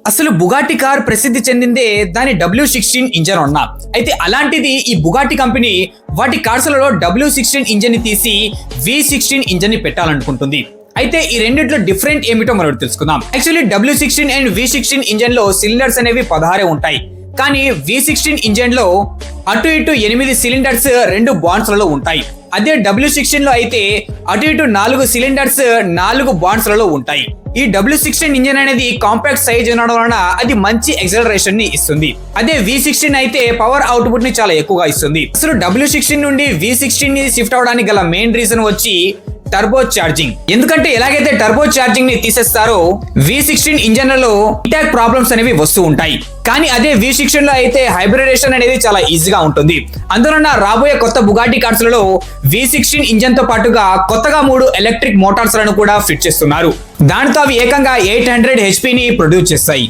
అసలు Bugatti car ప్రసిద్ధి చెందిందే దాని W16 ఇంజన్ ఉన్న. అయితే అలాంటిది ఈ బుగాటి కంపెనీ వాటి కార్స్లలో W16 ఇంజన్ ని తీసి V16 ఇంజన్ ని పెట్టాలనుకుంటుంది. అయితే ఈ రెండిట్లో డిఫరెంట్ ఏమిటో మనం తెలుసుకుందాం. Actually W16 and V16 engine లో సిలిండర్స్ అనేవి 16 ఉంటాయి. కానీ V16 ఇంజన్ లో అటు ఇటు 8 సిలిండర్స్ 2 బాండ్స్ లలో ఉంటాయి. అదే W16 లో అయితే అటు ఇటు 4 సిలిండర్స్ 4 బాండ్స్ లలో ఉంటాయి. ఈ W16 ఇంజన్ అనేది కాంపాక్ట్ సైజ్ ఉండడం వలన అది మంచి ఎక్సలరేషన్ ని ఇస్తుంది. అదే V16 అయితే పవర్ అవుట్పుట్ ని చాలా ఎక్కువగా ఇస్తుంది. అసలు W16 నుండి V16 ని షిఫ్ట్ అవడానికి గల మెయిన్ రీజన్ వచ్చి టర్బో ఛార్జింగ్. ఎందుకంటే ఎలాగైతే టర్బో ఛార్జింగ్ ని తీసేస్తారో V16 ఇంజన్లలో ఇంటాక్ ప్రాబ్లమ్స్ అనేవి వస్తూ ఉంటాయి. కానీ అదే V16 లో అయితే హైబ్రిడేషన్ అనేది చాలా ఈజీగా ఉంటుంది. అందువలన రాబోయే కొత్త బుగాటి కార్స్ లలో V16 ఇంజన్ తో పాటుగా కొత్తగా 3 ఎలక్ట్రిక్ మోటార్స్ లను కూడా ఫిట్ చేస్తున్నారు. దాంతో అవి ఏకంగా 800 HP ని ప్రొడ్యూస్ చేస్తాయి.